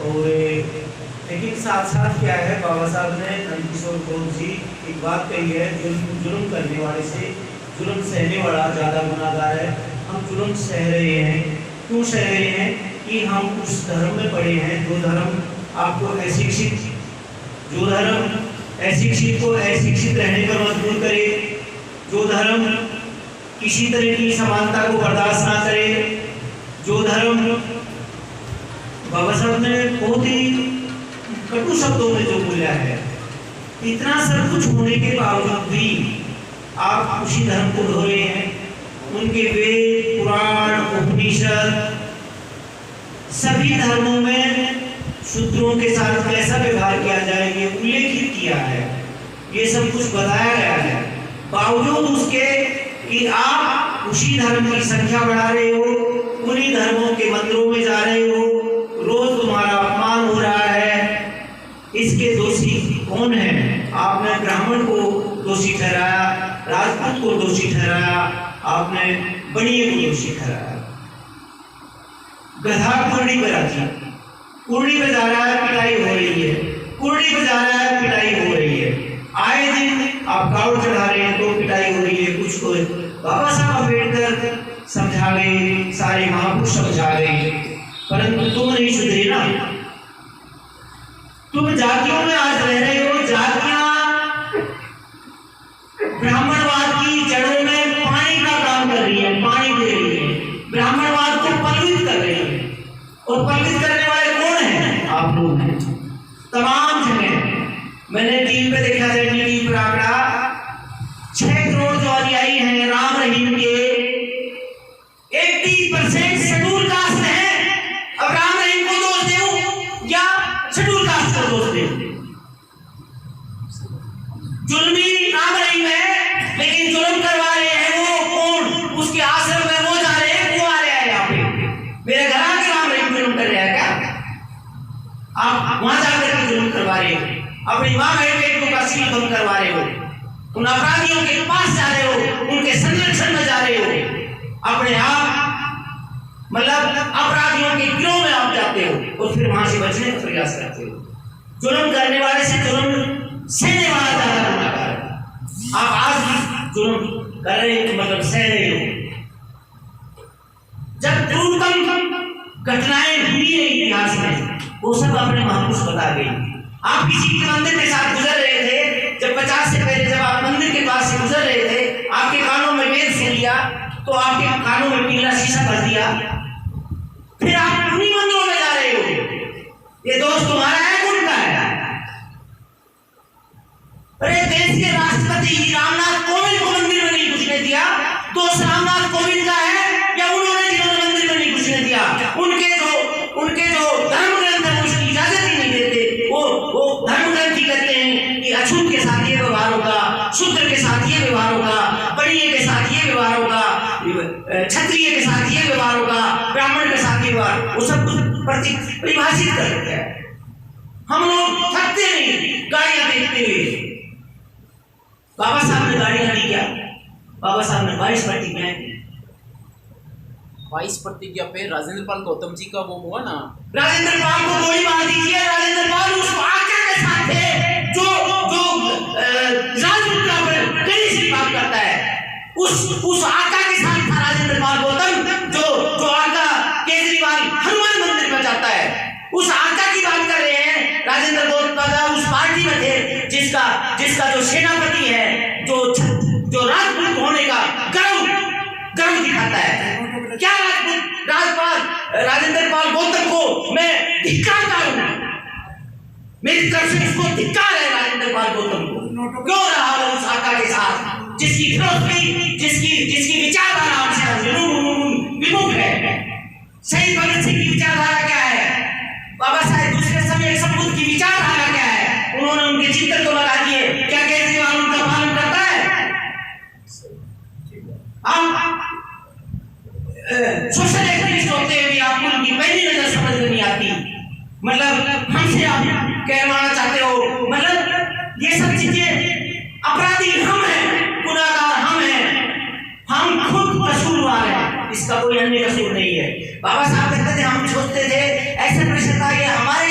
और लेकिन साथ साथ क्या है, बाबा साहब ने नंदकिशोर कौर जी एक बात कही है, जुल्म करने वाले से जुल्म सहने वाला ज़्यादा गुनाहगार है। हम जुल्म सह रहे हैं, क्यों सह रहे हैं कि हम उस धर्म में पड़े हैं जो धर्म आपको अशिक्षित, जो धर्म अशिक्षित को अशिक्षित रहने पर मजबूर करे, जो धर्म किसी तरह की समानता को बर्दाश्त ना करे, जो धर्म बाबा साहब ने बहुत ही कटु शब्दों में जो बोला है, इतना सब कुछ होने के बावजूद भी आप उसी धर्म को ढो रहे हैं। उनके वेद, पुराण, उपनिषद सभी धर्मों में शूद्रों के साथ कैसा व्यवहार किया जाए ये उल्लेखित किया है, ये सब कुछ बताया गया है। बावजूद उसके कि आप उसी धर्म की संख्या बढ़ा रहे हो, उन्हीं धर्मों के मंदिरों में जा रहे हो, रोज तुम्हारा अपमान हो रहा है। इसके दोषी कौन है? आपने ब्राह्मण को दोषी ठहराया, राजपूत को दोषी ठहराया, आपने बनिए को दोषी ठहराया। गधा कुर्डी बजाती, कुर्डी बजा रहा है, पिटाई हो रही है, कुर्डी बजा रहा है, पिटाई हो रही है। आए दिन आप कावड़ चढ़ा रहे हैं तो पिटाई हो रही है। कुछ को बाबा साहब अम्बेडकर समझा गए, सारे महापुरुष समझा गए, परंतु तुम नहीं सुधरे ना। तुम जातियों में आज रह रहे हो, जातियां ब्राह्मणवाद की जड़ों में पानी का काम कर रही है, पानी दे रही है, ब्राह्मणवाद को पल्वित कर रही है। और पल्वित करने वाले कौन हैं? आप लोग हैं। तमाम जगह मैंने टीवी पे देखा है, टीवी पर आंकड़ा 6 करोड़ जो अनुयायी हैं राम रहीम के, 80% शेड्यूल कास्ट है। अब राम रहीम को दोष दे या शेड्यूल कास्ट को दोष दे? जुल्मी राम रहीम है, लेकिन जुल्म करवा रहे हैं वो कौन? उसके आश्रम में वो जा रहे हैं, वो आ रहे हैं यहाँ पे। मेरे घर आके राम रहीम जुल्म कर रहे हैं क्या? आप वहां जाकर के जुल्म करवा रहे हो, अपनी माँ बहन बेटियों का सील भंग करवा रहे हो, उन अपराधियों के पास जा रहे हो, उनके संरक्षण में जा रहे हो, अपने आप मतलब अपराधियों के गिरोह में आप जाते हो और फिर वहां से बचने का प्रयास करते हो। जुल्म करने वाले से जुल्म सहने वाला ज्यादा गुनाहगार है। आप आज भी जुल्म कर रहे हो, मतलब सह रहे हो। जब दुर्गम घटनाएं हुई है इतिहास में, वो सब अपने महापुरुष बता गई। आप किसी के मंदिर के साथ गुजर रहे थे, जब 50 से पहले जब आप मंदिर के पास से गुजर रहे थे, आपके कानों में वेद सुन लिया तो आपके कानों में पीला शीशा भर दिया, फिर आप उन्हीं मंदिरों में जा रहे हो। ये दोस्त तुम्हारा है, उनका है? अरे देश के राष्ट्रपति रामनाथ कोविंद को मंदिर में नहीं घुसने दिया, दोस्त रामनाथ कोविंद का है या उन्होंने जिन्होंने मंदिर में नहीं घुसने दिया? उनके जो धर्म ग्रंथ है उसकी इजाजत ही नहीं देते। वो धर्म ग्रंथ ही कहते हैं कि अछूत के साथ ये व्यवहार होगा, शूद्र के साथ ये व्यवहार होगा, बड़िए के साथ ये व्यवहार होगा, क्षत्रिय के साथ ये व्यवहार होगा, ब्राह्मण के साथ ये व्यवहार, वो सब कुछ परिभाषित कर देते हैं। हम लोग थकते नहीं गाड़ियां देखते हुए। बाबा साहब ने गाड़ियां दी क्या? बाबा साहब ने 22 प्रतिज्ञाएं दी। 22 प्रतिज्ञा पे राजेंद्र पाल गौतम जी का वो हुआ ना, राजेंद्र पाल को गोली मार दीजिए। राजेंद्र पाल उस आका के साथ थे जो राजपूत का कड़ी से बात करता है। उस आका के साथ था राजेंद्र पाल गौतम, जो आका केजरीवाल हनुमान मंदिर में जाता है, उस आका की बात कर रहे हैं। राजेंद्र गौतम उस पार्टी में थे जिसका जो सेनापति है, जो राजपूत होने का गर्व दिखाता है। क्या राजेंद्र पाल गौतम को मैं धिक्कारता हूं, मेरी तरफ से उसको धिक्कार है। राजेंद्र पाल गौतम को क्यों रहा वो उस आका के साथ जिसकी फिलोसफी, जिसकी विचारधारा हमसे विमुख है? शहीद भगत सिंह की विचारधारा क्या है? बाबा साहेब दूसरे समय सबूत की विचारधारा क्या है? उन्होंने उनके चित्र तो लगा दिए, क्या केजरीवाल उनका पालन करता है? आप सोशल एक्टिविस्ट होते हुए आपको उनकी पहली नजर समझ में नहीं आती। मतलब हमसे आप कहवाना चाहते हो, मतलब ये सब चीजें अपराधी हम हैं, गुनाहगार हम हैं, हम खुद कसूरवार हैं, इसका कोई अन्य कसूर नहीं है। बाबा साहब कहते थे, हम सोचते थे ऐसे प्रश्न था ये हमारे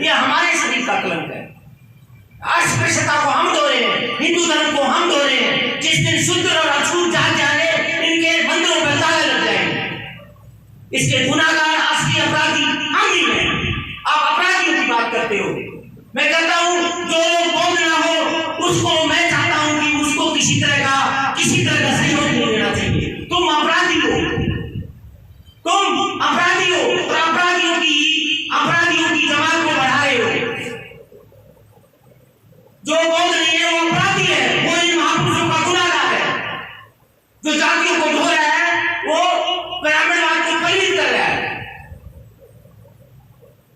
ये हमारे शरीर का कलंक है। अस्पृश्यता को हम धो रहे हैं, हिंदू धर्म को हम धो रहे हैं। जिस दिन शुद्ध और अछूत जाग जाए इनके मंदिरों पर ताले लग जाएंगे। इसके गुनाहगार असली अपराधी हम ही हैं। आप अपराधियों की बात करते हो, मैं कहता हूं जो लोग बौद्ध ना हो उसको मैं चाहता हूं कि उसको किसी तरह का सहयोग नहीं देना चाहिए। तुम अपराधी हो, तुम अपराधी हो और अपराधियों की जमात को बढ़ा रहे हो। जो बौद्ध नहीं है वो अपराधी है, वो इन महापुरुषों का गुनाहगार है। जो जातियों को धो रहा है वो ब्राह्मणवाद को परिमित कर रहा है।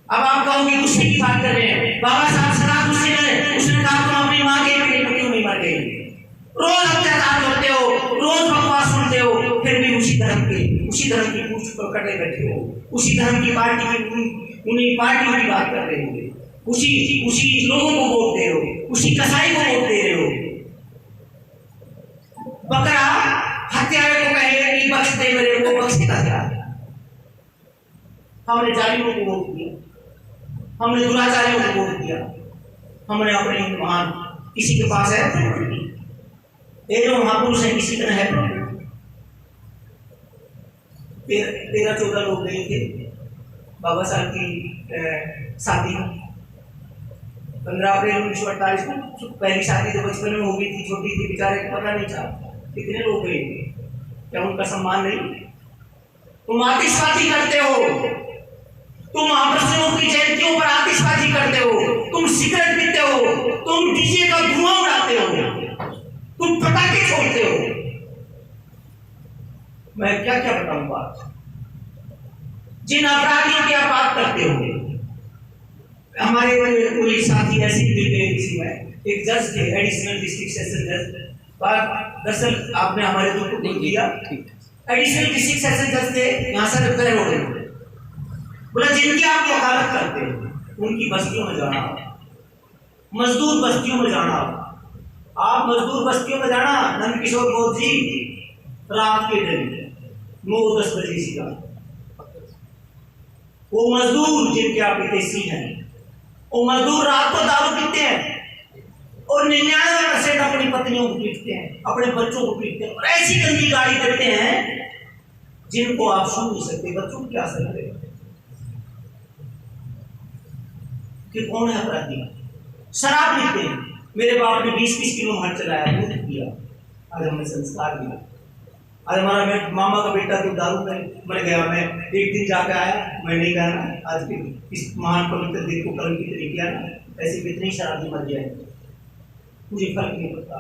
अब आप कहोगे गुस्से की बात कर रहे हैं, बाबा साहब सदा गुस्से में, उसने कहा तुम अपनी माँ के पेट में क्यों नहीं मर गए? रोज अत्याचार करते हो, रोज बकवास सुनते हो, फिर भी उसी धर्म की पूछ पर कटे बैठे हो, उसी धर्म की पार्टी की उन्हीं पार्टियों की बात कर रहे हो, उसी लोगों को वोट दे रहे हो, उसी कसाई को वोट दे रहे हो। बकरा हत्यारे को कहे कि बख्श दे मेरे को, बख्शेगा क्या? हमने जालिमों को वोट दिया, हमने दुराचारियों को वोट दिया, हमने अपने महान किसी के पास है ये जो महापुरुष है किसी तरह है 13-14 लोग गए थे बाबा साहब की शादी 15 अप्रैल 1948 को। पहली शादी तो बचपन में हो गई थी, छोटी थी, बेचारे को पता नहीं था। कितने लोग गए, क्या उनका सम्मान नहीं? तुम आतिशबाजी करते हो, तुम महापुरुषों की जयंतियों पर आतिशबाजी करते हो, तुम सिगरेट पीते हो, तुम डीजे का धुआं उड़ाते हो, तुम पटाखे छोड़ते हो। मैं क्या क्या बताऊं बात। जिन अपराधियों की आप बात करते हो, हमारे कोई साथी ऐसे किसी में एक जज थे, एडिशनल डिस्ट्रिक्ट सेशन जज। दरअसल आपने हमारे दुख को बोल दिया। एडिशनल डिस्ट्रिक्ट सेशन जज थे, यहाँ से रिपेयर हो गए। बोला जिनकी आप वकालत करते हो उनकी बस्तियों में जाना, मजदूर बस्तियों में जाना। आप मजदूर बस्तियों में जाना। नंद किशोर बोध जी रात के दिन 9-10 बजे से वो मजदूर जिनके आप हितैषी हैं, वो मजदूर रात को दारू पीते हैं और 99% अपनी पत्नियों को पीटते हैं, अपने बच्चों को पीटते हैं और ऐसी गंदी गाड़ी करते हैं जिनको आप सुन नहीं सकते। बच्चों को क्या असर करेगा कि कौन है अपराधी? शराब पीते हैं। मेरे बाप ने 20-20 किलो मर चलाया, दूध किया, आज हमने संस्कार दिया। आज हमारा मामा का बेटा तो दारू में मर गया। मैं एक दिन जाकर आया, मैं नहीं गया ना, आज के इस महान पवित्र दिन को कल की तरह किया ना, ऐसे कितनी शराबी मर जाए, मुझे फर्क नहीं पड़ता।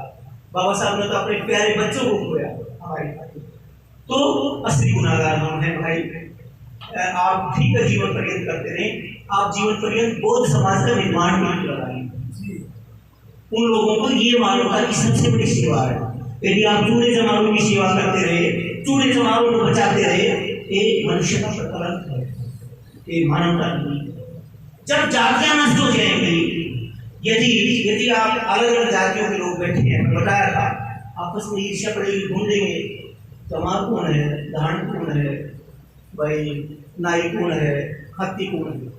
बाबा साहब ने तो अपने प्यारे बच्चों को खोया हमारे खातिर। तो असली गुनाहगार हम हैं भाई। आप ठीक है जीवन पर्यंत करते रहे, आप जीवन पर्यंत बौद्ध समाज का निर्माण नहीं लगाएंगे। उन लोगों को ये मालूम था कि सबसे बड़ी सेवा है। यदि आप चूड़े जमारों की सेवा करते रहे, चूड़े जमारों को बचाते रहे, ये मनुष्यता का कलंक है, ये मानवता नहीं। जब जातियां नष्ट हो जाएंगी, यदि आप अलग अलग जातियों के लोग बैठे हैं, मैं बताया था आपस में ईर्ष्या पड़ेगी, ढूंढेंगे चमार कौन है, धान कौन है, भाई नाई कौन है, खत्ती कौन है।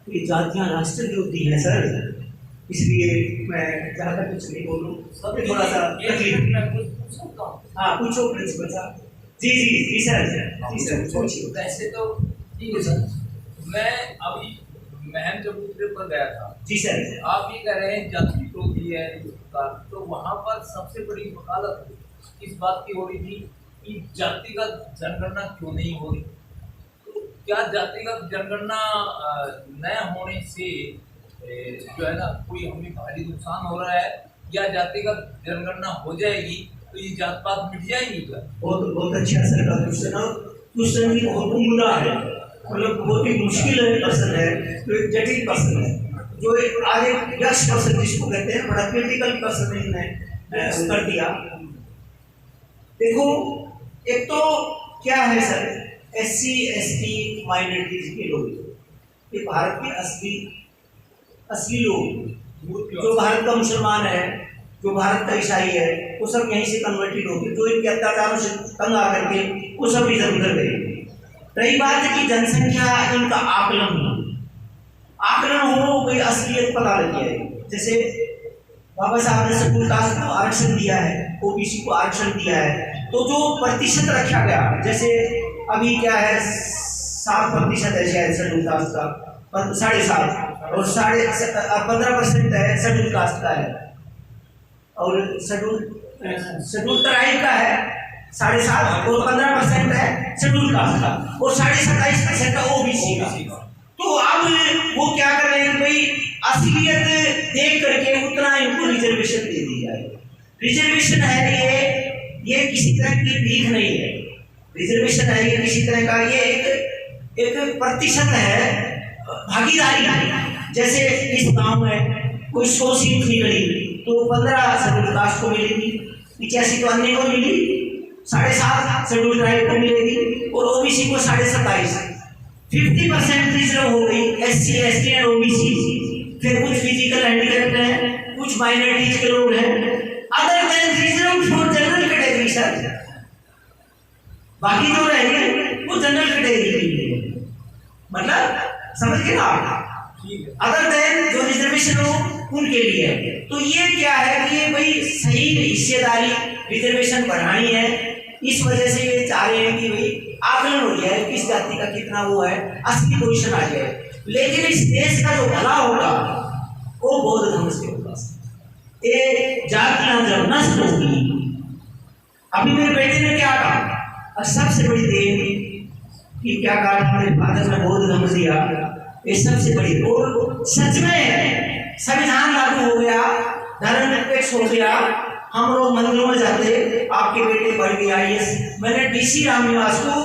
ये जातियां राष्ट्र विरोधी है सर, इसलिए मैं ज्यादा कुछ नहीं बोलूं, थोड़ा सा तकलीफ। हाँ पूछो प्रिंसिपल साहब। जी सर। वैसे तो ठीक है सर, मैं अभी महम चबूतरे पर गया था। जी सर। आप ये कह रहे हैं जाति विरोधी है तो वहाँ पर सबसे बड़ी वकालत इस बात की हो रही थी कि जातिगत जनगणना क्यों नहीं हो रही। तो क्या जातिगत जनगणना न होने से जो है ना कोई हमें भारी नुकसान हो रहा है, या जातिगत जनगणना हो जाएगी तो ये जात पात मिट जाएगी क्या? बहुत अच्छा सर का क्वेश्चन भी बहुत उम्दा है, मतलब बहुत ही मुश्किल प्रश्न है, तो एक जटिल प्रश्न है, जो आज एक यक्ष प्रश्न जिसको कहते हैं, बड़ा क्रिटिकल प्रश्न इन्होंने कर दिया। देखो एक तो क्या है सर, SC ST माइनॉरिटीज के लोग, ये भारत के असली लोग, जो भारत का मुसलमान है, जो भारत का ईसाई है, वो सब यहीं से कन्वर्टेड हो गए, जो इनके अत्याचारों से तंग आकर के वो सब इधर उधर गए। रही बात है कि जनसंख्या इनका आकलन, आकलन हो, कोई असलियत पता लग जाए। जैसे बाबा साहब ने शेड्यूल कास्ट को आरक्षण दिया है, ओबीसी को आरक्षण दिया है, तो जो प्रतिशत रखा गया, जैसे अभी क्या है 7% है शायद शेड्यूल कास्ट का, 7.5, और 15% है शेड्यूल कास्ट का है, और शेड्यूल ट्राइब का है 7.5, और 15% है शेड्यूल कास्ट का, और 27.5% है ओबीसी का। तो अब वो क्या कर रहे हैं भाई, असलियत देख करके उतना इनको रिजर्वेशन दे दी जाए। रिजर्वेशन है ये किसी तरह की भीख नहीं है, रिजर्वेशन है ये किसी तरह का, ये एक प्रतिशत है भागीदारी। जैसे इस गांव में कोई 100 सीट निकली तो 15 शेड्यूल कास्ट को मिलेगी, 85 तो अन्य को मिली, 7.5 शेड्यूल ट्राइब को मिलेगी, और ओबीसी को 27.5। 50% रिजर्व हो गई SC ST एंड ओबीसी। फिर कुछ फिजिकल हैंडीकैप्ड हैं, कुछ माइनॉरिटीज के लोग हैं, other than reserve for general category sir. बाकी जो रह गए वो जनरल कैटेगरी के लिए, मतलब समझ गए ना आप, अदर देन जो रिजर्वेशन हो उनके लिए। तो ये क्या है कि ये भाई सही हिस्सेदारी रिजर्वेशन बढ़ानी है, इस वजह से ये चाह रहे हैं कि भाई आकलन हो जाए किस जाति का कितना वो है, असली पोजीशन आ जाए। लेकिन इस देश का जो भला होगा वो बौद्ध धर्म से होगा। ये जातियां जब नष्ट होगी, अभी मेरे बेटे ने क्या कहा, और सबसे बड़ी देन कि क्या कहा हमारे फादर ने बौद्ध धर्म दिया, ये सबसे बड़ी। और सच में संविधान लागू हो गया, धर्म निरपेक्ष हो गया, हम लोग मंदिरों में जाते, आपके बेटे बढ़ गया IAS। मैंने DC रामनिवास को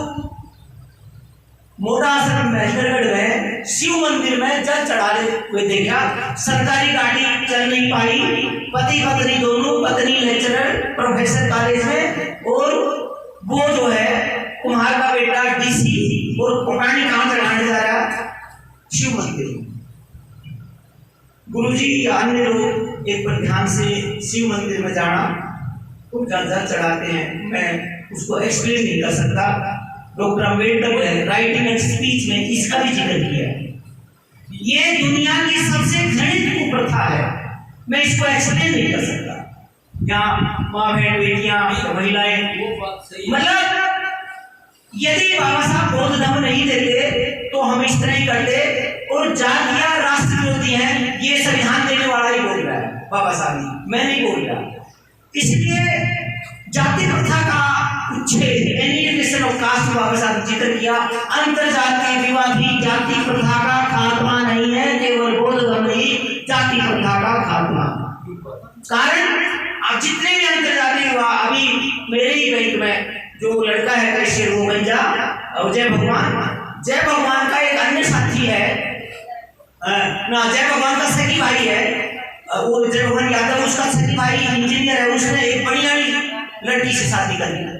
मोटा आश्रम महेंद्रगढ़ में शिव मंदिर में जल चढ़ाते हुए देखा। सरकारी गाड़ी चल नहीं पाई, पति पत्नी दोनों, पत्नी लेक्चरर प्रोफेसर कॉलेज में, और वो जो है कुम्हार का बेटा DC, और पकानी कहाँ चढ़ाने जा रहा, शिव मंदिर। गुरुजी या अन्य लोग एक पर ध्यान से शिव मंदिर में जाना, तो जल चढ़ाते हैं। मैं उसको एक्सप्लेन नहीं कर सकता, डॉक्टर अम्बेडकर ने राइटिंग एंड स्पीच में इसका भी जिक्र किया है। ये दुनिया की सबसे घृणित कुप्रथा है, मैं इसको एक्सप्लेन नहीं कर सकता। यहाँ माँ बहन बेटियां महिलाएं, मतलब यदि बाबा साहब बौद्ध धर्म नहीं देते तो हम इस तरह ही करते। और जातियां राष्ट्र विरोधी हैं, ये संविधान देने वाला ही बोल रहा है बाबा साहब, मैं नहीं बोल रहा। इसलिए जाति प्रथा का उच्छेद, एलिमिनेशन ऑफ कास्ट, बाबा साहब जिक्र किया। अंतरजातीय विवादी जाति प्रथा का खात्मा नहीं है, केवल बौद्ध धर्म ही जाति प्रथा का खात्मा। कारण अब जितने भी अंतरजातीय विवाह, अभी मेरे ही बैंक में जो लड़का है कैशियर वो बन जा, और जय भगवान का एक अन्य साथी है ना, जय भगवान का सगी भाई है, वो जय भगवान यादव, उसका सगी भाई इंजीनियर है, उसने एक बढ़ियाड़ी लड़की से शादी कर ली।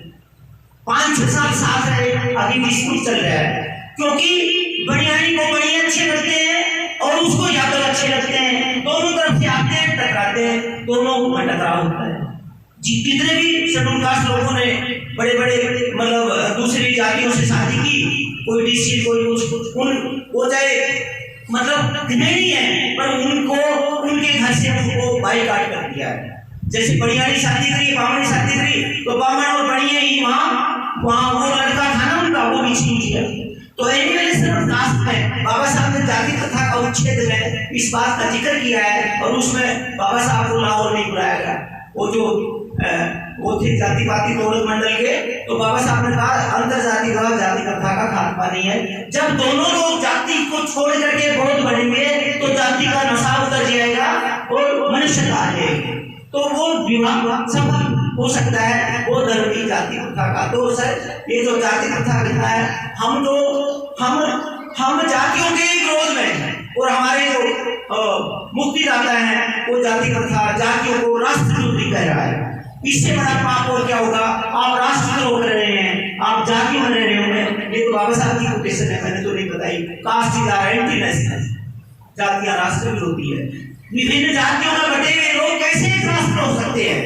5-6 साल साथ रहे, अभी डिस्प्यूट चल रहा है, क्योंकि बढ़ियाड़ी को बढ़िया अच्छे लगते हैं और उसको यादव अच्छे लगते हैं, दोनों तरफ से आते हैं, टकराते हैं, दोनों में टकराव होता है जी। कितने भी शेड्यूल कास्ट लोगों ने बड़े बड़े मतलब दूसरी जातियों से शादी की, कोई DC कोई कुछ, वो चाहे मतलब नहीं है, पर उनको उनके घर से उनको बाइकाट कर दिया है। जैसे बढ़ियाड़ी शादी करी, बामणी शादी करी, तो बामण और बढ़िया ही वहाँ वो लड़का था ना उनका, वो भी छीन लिया। तो एलिमिनेशन ऑफ कास्ट में बाबा साहब ने जाति प्रथा का उच्छेद में इस बात का जिक्र किया है, और उसमें बाबा साहब को लाहौर नहीं बुलाया गया। वो थे जाति पाति दौलत मंडल के, तो बाबा साहब ने कहा अंतरजाति का जाति प्रथा का खात्मा नहीं है। जब दोनों लोग जाति को छोड़ करके बहुत बढ़ेंगे तो जाति का नशा उतर जाएगा और मनुष्यता आ जाएगी, तो वो विवाह सफल हो सकता है, वो धर्म की जाति प्रथा का। तो सर ये जो जाति प्रथा कहता है, हम जातियों के विरोध में हैं, और हमारे जो मुक्तिदाता हैं वो जाति प्रथा जातियों को राष्ट्र विरोधी कह रहा है। इससे बड़ा पाप और क्या होगा, आप राष्ट्रद्रोह कर रहे हैं, आप जाति बन रहे होंगे। ये तो बाबा साहब की कोटेशन है, मैंने तो नहीं बताई। कास्ट इज एंटी नेशनल, जातियां राष्ट्र विरोधी है। विभिन्न जातियों में बटे हुए लोग कैसे एक राष्ट्र हो सकते हैं?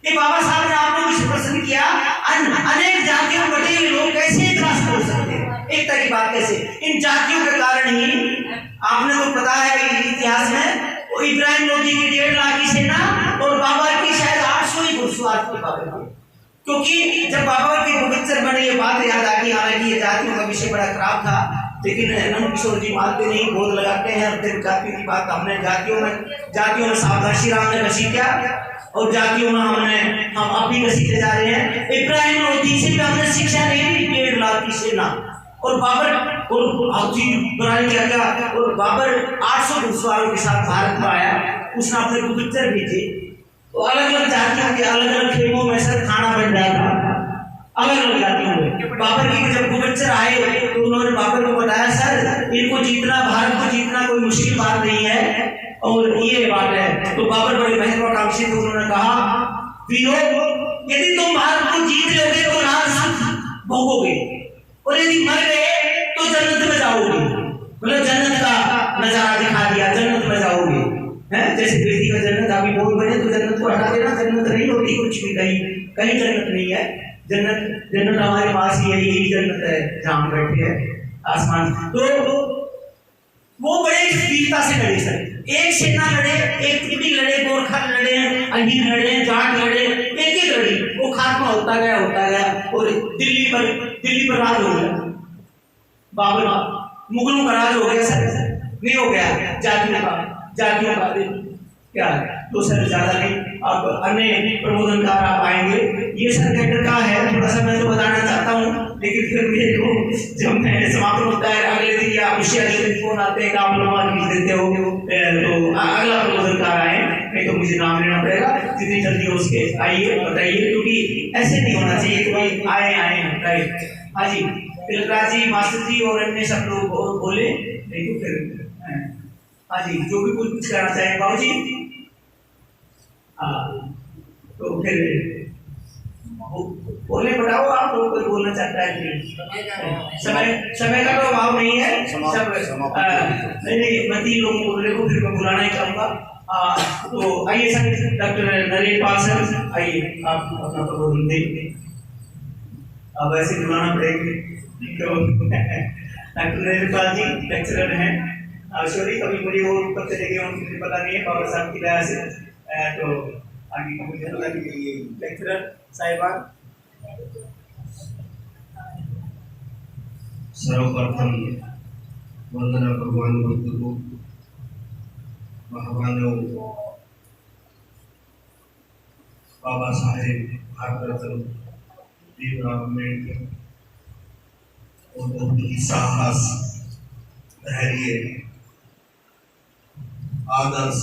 ये बाबा साहब ने आप लोगों से प्रश्न किया, अनेक जातियों में बटे हुए लोग कैसे एक राष्ट्र हो सकते हैं? एक तरह की बात कैसे? इन जातियों के कारण ही आपने तो पता है इतिहास में, वो इब्राहिम लोधी की 1.5 लाख की सेना और बाबर की शायद 800 ही घुड़सवार थे बाबर के। क्योंकि जब बाबर के गुप्तचर बने ये बात याद आ गई, हालांकि ये जातियों का विषय बड़ा खराब था, लेकिन नंद किशोर जी मानते नहीं, बोध लगाते हैं। और फिर जाति की बात हमने जातियों में सावधान श्री राम ने घसी क्या, और जातियों में हम अब भी घसीटे जा रहे हैं। इब्राहिम लोधी से भी हमने शिक्षा नहीं ली, 1.5 लाख की सेना और बाबर और क्या और बाबर 800 घुड़सवारों के साथ भारत में आया। उसने अपने गुप्तचर भेजे, तो अलग अलग जातियों के अलग अलग खेमों में सर खाना बन रहा था, अलग अलग जातियों में। बाबर के जब गुप्तचर आए तो उन्होंने बाबर को बताया, सर इनको जीतना, भारत को जीतना कोई मुश्किल बात नहीं है, और ये बात है। तो बाबर बड़े महत्वाकांक्षी थे, उन्होंने कहा, वीरों यदि तुम भारत को जीत लोगे तो राज भोगोगे, और यदि मर गए तो जन्नत में जाओगे। मतलब जन्नत का नजारा दिखा दिया, जन्नत में जाओगे। हैं जैसे बेटी का जन्नत अभी बोल बने तो जन्नत को हटा देना, जन्नत नहीं होती कुछ भी, कहीं जन्नत नहीं है। जन्नत हमारे पास ही है, यही जन्नत है जहाँ हम बैठे हैं आसमान। तो वो बड़े वीरता से लड़े सर, एक सेना लड़े, एक तिब्बती लड़े, गोरखा लड़े, अहीर लड़े, जाट लड़े, एक लड़ी, वो खात्मा होता गया और दिल्ली पर राज हो गया। बाबर मुगलों का राज हो गया सर, नहीं हो गया जातियों का क्या है तो सर ज्यादा नहीं। अब अन्य प्रबोधनकार आप आएंगे, ये सर कैटर का है, थोड़ा सा मैं तो बताना चाहता हूँ, लेकिन फिर मेरे को जब मैं समापन होता है अगले दिन या उसी अगले दिन फोन आते हैं कि आप लोग खींच देते हो, तो अगला प्रबोधनकार आए, नहीं तो मुझे नाम लेना पड़ेगा। जितनी जल्दी हो उसके आइए, बताइए, क्योंकि ऐसे नहीं होना चाहिए कि भाई आए राइट। हाँ जी, तिलकराज जी, मास्टर जी और अन्य सब लोग बोले, नहीं तो फिर हाँ जी जो भी कुछ करना चाहे बाबू जी। हाँ तो फिर बोले बताओ आप लोग कोई बोलना चाहता है कि समय का तो अभाव नहीं है, सब नहीं मैं 3 लोगों को बोले को फिर मैं बुलाना ही चाहूँगा। तो आइए sir, doctor Naresh Pal sir आइए, आप अपना प्रबोधन दें। अब ऐसे बुलाना पड़ेगा। डॉक्टर नरेश पाल जी लेक्चरर हैं, सॉरी कभी मुझे वो कब चले गए मुझे पता नहीं है, बाबा साहब की दया से। तो आगे का मुझे लगा कि लेक्चरर साहिबान। सर्वप्रथम वंदना भगवान बुद्ध को, महामानव बाबा साहेब भारत रत्न भीमराव अम्बेडकर और बहुत ही साहस, धैर्य, आदर्श